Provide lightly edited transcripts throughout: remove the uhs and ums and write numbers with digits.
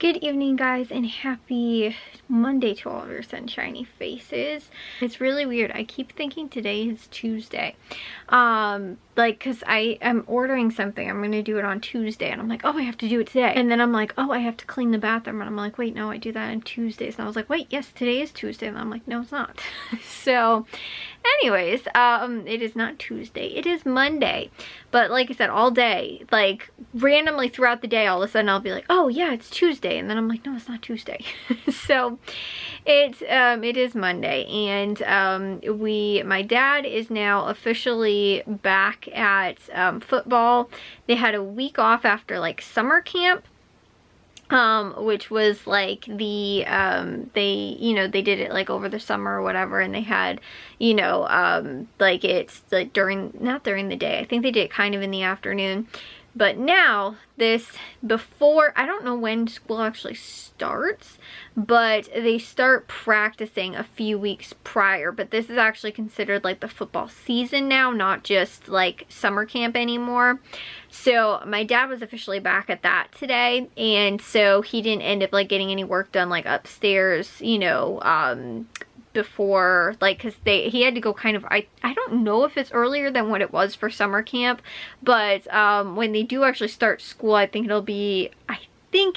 Good evening, guys, and happy Monday to all of your sunshiny faces. It's really weird. I keep thinking today is Tuesday. Because I'm ordering something. I'm gonna do it on Tuesday, and I'm like, oh, I have to do it today. And then I'm like, oh, I have to clean the bathroom, and I'm like, wait, no, I do that on Tuesdays. And I was like, wait, yes, today is Tuesday. And I'm like, no, it's not. So anyways, it is not Tuesday, it is Monday. But like I said, all day, like randomly throughout the day, all of a sudden I'll be like, oh yeah, it's Tuesday, and then I'm like, no, it's not Tuesday. So it is Monday, and my dad is now officially back at football. They had a week off after like summer camp, which was like the they did it like over the summer or whatever, and they had like it's like not during the day. I think they did it kind of in the afternoon. But now before, I don't know when school actually starts, but they start practicing a few weeks prior. But this is actually considered like the football season now, not just like summer camp anymore. So my dad was officially back at that today, and so he didn't end up like getting any work done like upstairs, before, like, because he had to go kind of, I don't know if it's earlier than what it was for summer camp, but when they do actually start school, I think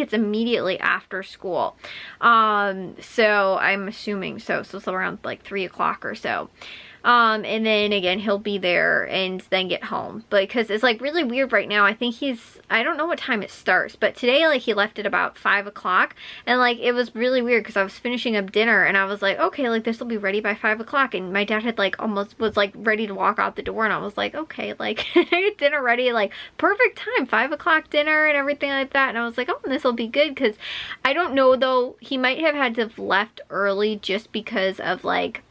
it's immediately after school. So I'm assuming so it's around like 3 o'clock or so. And then again, he'll be there and then get home. But because it's like really weird right now. I think I don't know what time it starts, but today like he left at about 5 o'clock, and like it was really weird because I was finishing up dinner and I was like, okay, like this will be ready by 5 o'clock, and my dad had like almost was like ready to walk out the door, and I was like, okay, like I get dinner ready, like perfect time, 5 o'clock dinner and everything like that. And I was like, oh, this will be good, because I don't know though, he might have had to have left early just because of like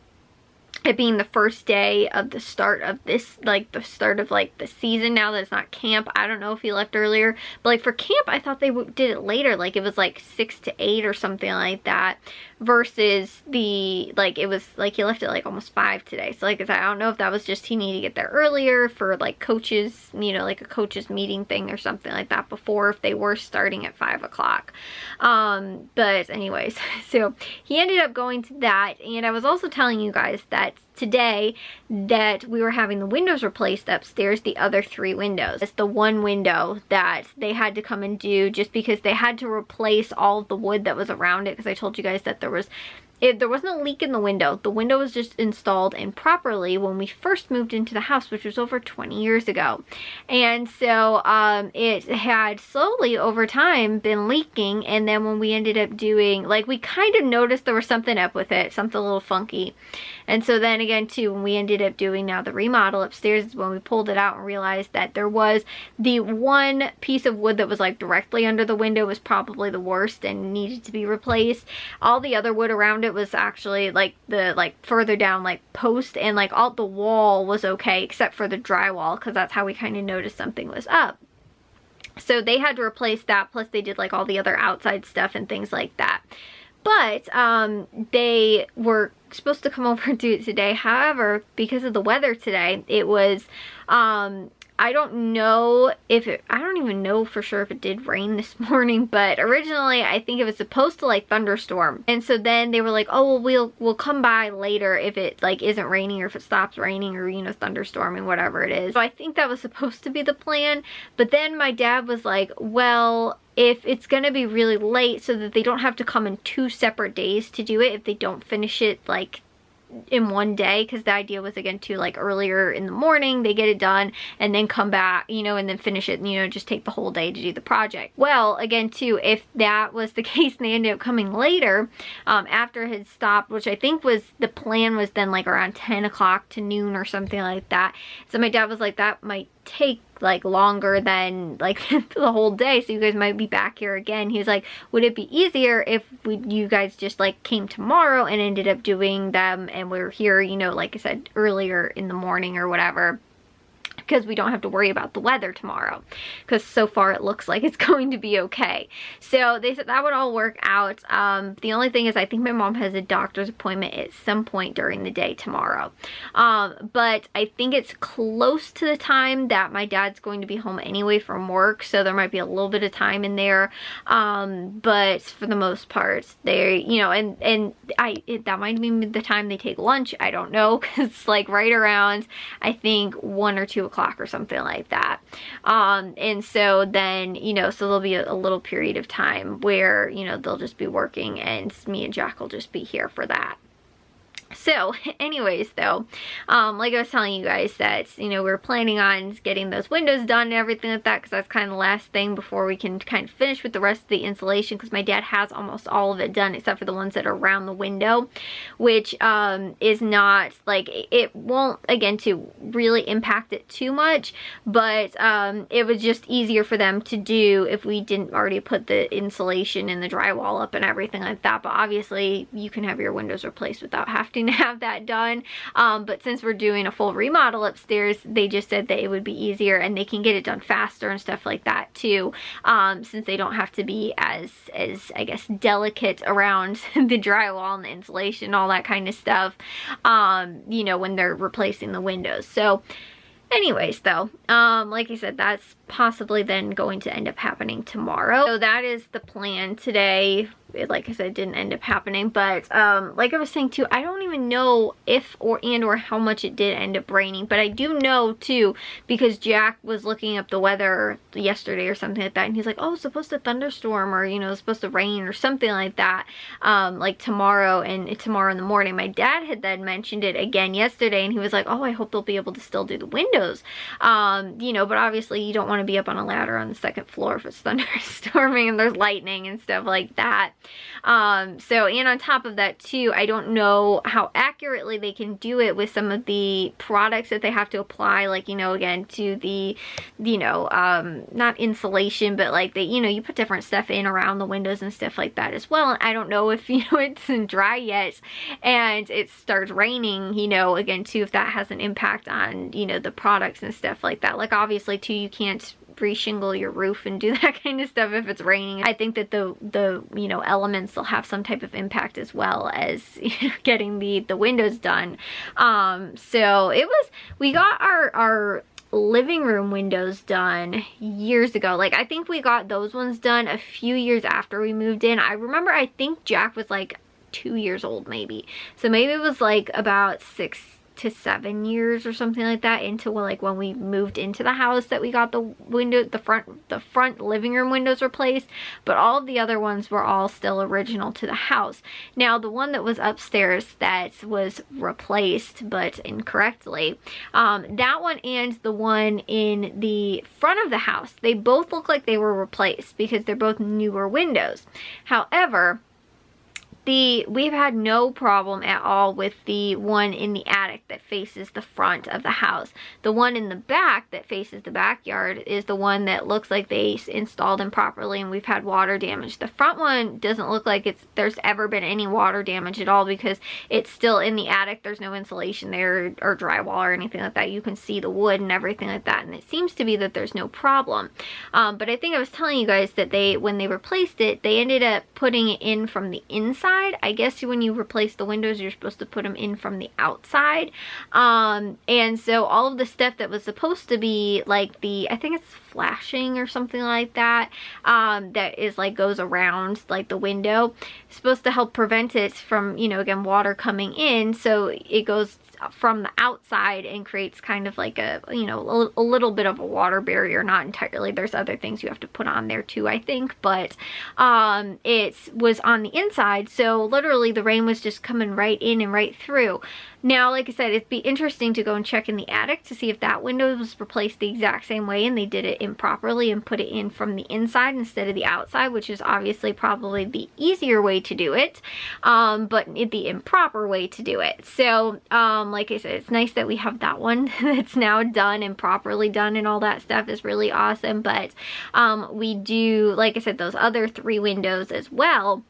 it being the first day of the start of this, like the start of like the season now that it's not camp. I don't know if he left earlier, but like for camp, I thought they did it later. Like it was like 6 to 8 or something like that, versus it was like he left at like almost 5 today. So like I said, I don't know if that was just he needed to get there earlier for like coaches, like a coaches meeting thing or something like that before, if they were starting at 5 o'clock. But anyways, so he ended up going to that, and I was also telling you guys that today that we were having the windows replaced upstairs, the other 3 windows. It's the one window that they had to come and do just because they had to replace all of the wood that was around it, because I told you guys that there wasn't a leak in the window. The window was just installed improperly when we first moved into the house, which was over 20 years ago. And so it had slowly over time been leaking, and then when we ended up doing, like, we kind of noticed there was something up with it, something a little funky. And so then again too, when we ended up doing now the remodel upstairs, is when we pulled it out and realized that there was the one piece of wood that was like directly under the window was probably the worst and needed to be replaced. All the other wood around it was actually like further down like post, and like all the wall was okay except for the drywall, because that's how we kind of noticed something was up. So they had to replace that, plus they did like all the other outside stuff and things like that. But they were supposed to come over and do it today. However, because of the weather today, it was I don't even know for sure if it did rain this morning, but originally I think it was supposed to like thunderstorm. And so then they were like, oh, well, we'll come by later if it like isn't raining, or if it stops raining, or thunderstorming, whatever it is. So I think that was supposed to be the plan. But then my dad was like, well, if it's gonna be really late, so that they don't have to come in 2 separate days to do it if they don't finish it like in one day, because the idea was again to like earlier in the morning they get it done and then come back, and then finish it, just take the whole day to do the project. Well, again too, if that was the case and they ended up coming later after it had stopped, which I think was the plan, was then like around 10 o'clock to noon or something like that. So my dad was like, that might take like longer than like the whole day, so you guys might be back here again. He was like, would it be easier if you guys just like came tomorrow and ended up doing them, and we were here, like I said, earlier in the morning or whatever? because we don't have to worry about the weather tomorrow, because so far it looks like it's going to be okay. So they said that would all work out. The only thing is I think my mom has a doctor's appointment at some point during the day tomorrow. But I think it's close to the time that my dad's going to be home anyway from work, so there might be a little bit of time in there. But for the most part, they, you know, that might be the time they take lunch. I don't know, because it's like right around, I think 1 or 2 o'clock or something like that. And so then, you know, so there'll be a little period of time where, you know, they'll just be working and me and Jack will just be here for that. So anyways though, like I was telling you guys that, you know, we're planning on getting those windows done and everything like that, because that's kind of the last thing before we can kind of finish with the rest of the insulation, because my dad has almost all of it done except for the ones that are around the window, which is not, like, it won't, again, to really impact it too much, but it was just easier for them to do if we didn't already put the insulation and the drywall up and everything like that. But obviously you can have your windows replaced without having to have that done, but since we're doing a full remodel upstairs, they just said that it would be easier and they can get it done faster and stuff like that too, since they don't have to be as I guess delicate around the drywall and the insulation, all that kind of stuff, you know, when they're replacing the windows. So anyways though, like I said, that's possibly then going to end up happening tomorrow. So that is the plan today. It, like I said, didn't end up happening, but like I was saying too, I don't even know if or how much it did end up raining, but I do know too, because Jack was looking up the weather yesterday or something like that, and he's like, oh, it's supposed to thunderstorm, or, you know, it's supposed to rain or something like that, like tomorrow in the morning. My dad had then mentioned it again yesterday, and he was like, oh, I hope they'll be able to still do the windows, you know, but obviously you don't want to be up on a ladder on the second floor if it's thunderstorming and there's lightning and stuff like that. So, and on top of that too, I don't know how accurately they can do it with some of the products that they have to apply, like, you know, again, to the, you know, not insulation, but like they, you know, you put different stuff in around the windows and stuff like that as well. And I don't know if, you know, it doesn't dry yet and it starts raining, you know, again too, if that has an impact on, you know, the products and stuff like that. Like obviously too, you can't re-shingle your roof and do that kind of stuff if it's raining. I think that the you know, elements will have some type of impact as well as, you know, getting the windows done. So it was, we got our living room windows done years ago. Like I think we got those ones done a few years after we moved in. I remember, I think Jack was like 2 years old maybe, so maybe it was like about 6 to 7 years or something like that into, well, like when we moved into the house, that we got the front living room windows replaced, but all of the other ones were all still original to the house. Now the one that was upstairs that was replaced but incorrectly, that one and the one in the front of the house, they both look like they were replaced because they're both newer windows. However, we've had no problem at all with the one in the attic that faces the front of the house. The one in the back that faces the backyard is the one that looks like they installed improperly and we've had water damage. The front one doesn't look like there's ever been any water damage at all because it's still in the attic. There's no insulation there or drywall or anything like that. You can see the wood and everything like that, and it seems to be that there's no problem. But I think I was telling you guys that when they replaced it, they ended up putting it in from the inside. I guess when you replace the windows, you're supposed to put them in from the outside. And so all of the stuff that was supposed to be like I think it's flashing or something like that, that is like goes around like the window, it's supposed to help prevent it from, you know, again, water coming in. So it goes from the outside and creates kind of like a, you know, a little bit of a water barrier. Not entirely, there's other things you have to put on there too, I think, but it was on the inside, so literally the rain was just coming right in and right through. Now, like I said, it'd be interesting to go and check in the attic to see if that window was replaced the exact same way and they did it improperly and put it in from the inside instead of the outside, which is obviously probably the easier way to do it, but the improper way to do it. So, like I said, it's nice that we have that one that's now done and properly done, and all that stuff is really awesome. But we do, like I said, those other 3 windows as well.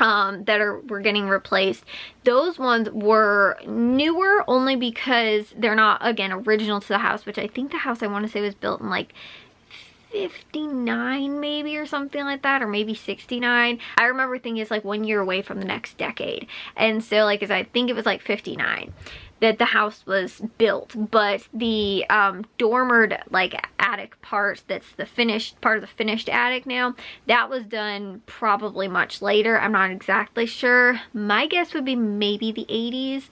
were getting replaced. Those ones were newer only because they're not, again, original to the house, which I think the house I want to say was built in like 59 maybe, or something like that, or maybe 69. I remember thinking it's like 1 year away from the next decade, and so like, I think it was like 59 that the house was built. But the dormered like attic part, that's the finished part of the finished attic now, that was done probably much later. I'm not exactly sure. My guess would be maybe the 80s,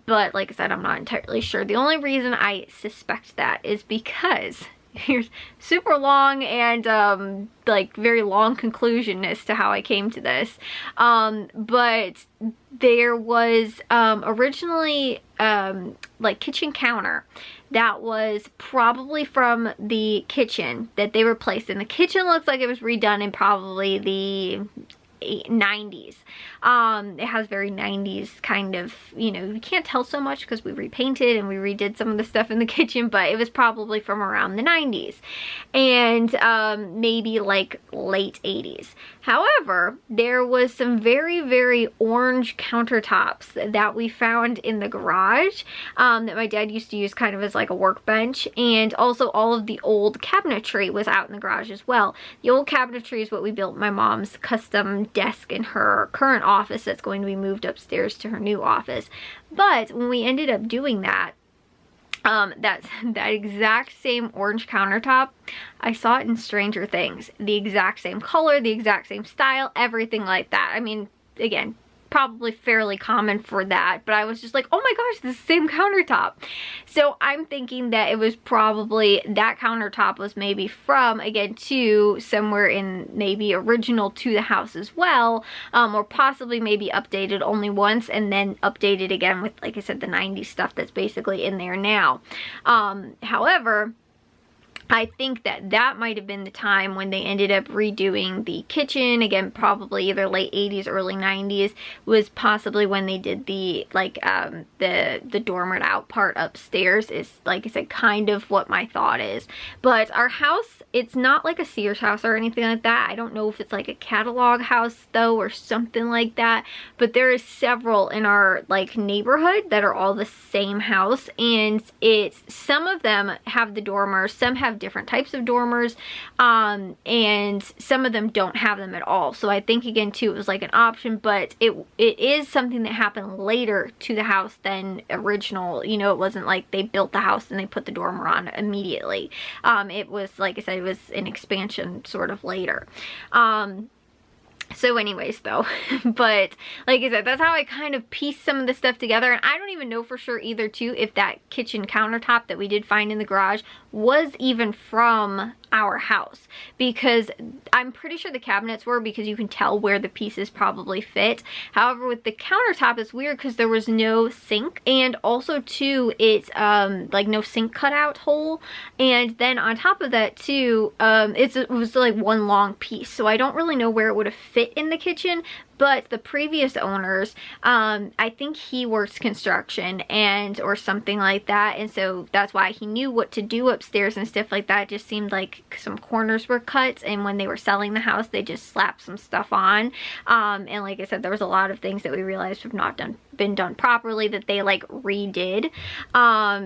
but like I said, I'm not entirely sure. The only reason I suspect that is because here's super long and like very long conclusion as to how I came to this, but there was originally like kitchen counter that was probably from the kitchen that they replaced, and the kitchen looks like it was redone in probably the 90s. It has very 90s kind of, you know, you can't tell so much because we repainted and we redid some of the stuff in the kitchen, but it was probably from around the 90s and maybe like late 80s. However, there was some very, very orange countertops that we found in the garage that my dad used to use kind of as like a workbench, and also all of the old cabinetry was out in the garage as well. The old cabinetry is what we built my mom's custom desk in her current office that's going to be moved upstairs to her new office. But when we ended up doing that, that exact same orange countertop, I saw it in Stranger Things. The exact same color, the exact same style, everything like that. I mean, again, probably fairly common for that, but I was just like, oh my gosh, this is the same countertop. So I'm thinking that it was probably, that countertop was maybe from, again, to somewhere in maybe original to the house as well, or possibly maybe updated only once and then updated again with, like I said, the 90s stuff that's basically in there now. However, I think that that might have been the time when they ended up redoing the kitchen. Again, probably either late 80s, early 90s was possibly when they did the, like, the dormered out part upstairs is, like I said, kind of what my thought is. But our house, it's not like a Sears house or anything like that. I don't know if it's like a catalog house though or something like that. But there is several in our, like, neighborhood that are all the same house. And it's, some of them have the dormers, some have different types of dormers, and some of them don't have them at all. So I think, again, too, it was like an option, but it is something that happened later to the house than original. You know, it wasn't like they built the house and they put the dormer on immediately. It was, like I said, it was an expansion sort of later. So anyways though, but like I said, that's how I kind of pieced some of the stuff together. And I don't even know for sure either too if that kitchen countertop that we did find in the garage was even from our house, because I'm pretty sure the cabinets were, because you can tell where the pieces probably fit. However, with the countertop, it's weird because there was no sink, and also too, it's like no sink cutout hole, and then on top of that too, it was like one long piece, so I don't really know where it would have fit in the kitchen. But the previous owners, I think he works construction and or something like that, and so that's why he knew what to do upstairs and stuff like that. It just seemed like some corners were cut, and when they were selling the house, they just slapped some stuff on. And like I said, there was a lot of things that we realized have not been done properly that they like redid,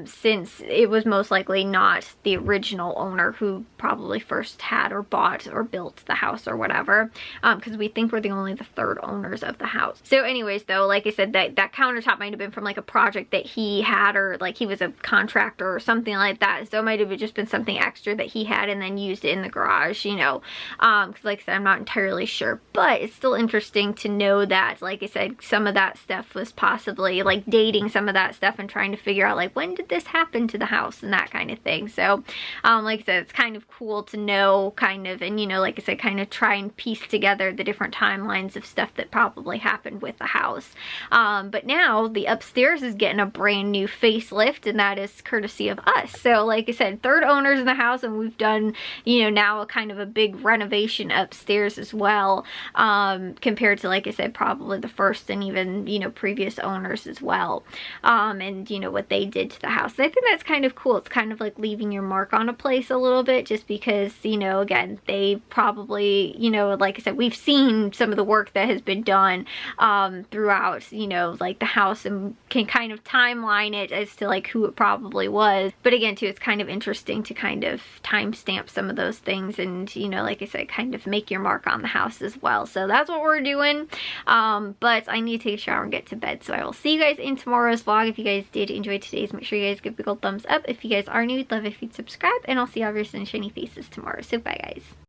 since it was most likely not the original owner who probably first had or bought or built the house or whatever, because we think we're the third owners of the house. So anyways though, like I said, that countertop might have been from like a project that he had, or like he was a contractor or something like that, so it might have just been something extra that he had and then used it in the garage, you know, because like I said, I'm not entirely sure, but it's still interesting to know that, like I said, some of that stuff was possibly like dating some of that stuff and trying to figure out like when did this happen to the house and that kind of thing. So like I said, it's kind of cool to know, kind of, and you know, like I said, kind of try and piece together the different timelines of stuff that probably happened with the house. But now the upstairs is getting a brand new facelift, and that is courtesy of us. So like I said, third owners in the house, and we've done, you know, now a kind of a big renovation upstairs as well, compared to, like I said, probably the first and even, you know, previous previous owners as well, and you know, what they did to the house. I think that's kind of cool. It's kind of like leaving your mark on a place a little bit, just because, you know, again, they probably, you know, like I said, we've seen some of the work that has been done throughout, you know, like the house, and can kind of timeline it as to like who it probably was. But again, too, it's kind of interesting to kind of timestamp some of those things, and, you know, like I said, kind of make your mark on the house as well. So that's what we're doing. But I need to take a shower and get to bed, so I will see you guys in tomorrow's vlog. If you guys did enjoy today's, make sure you guys give a big old thumbs up. If you guys are new, I'd love if you'd subscribe, and I'll see you all your sunshiny faces tomorrow. So bye, guys.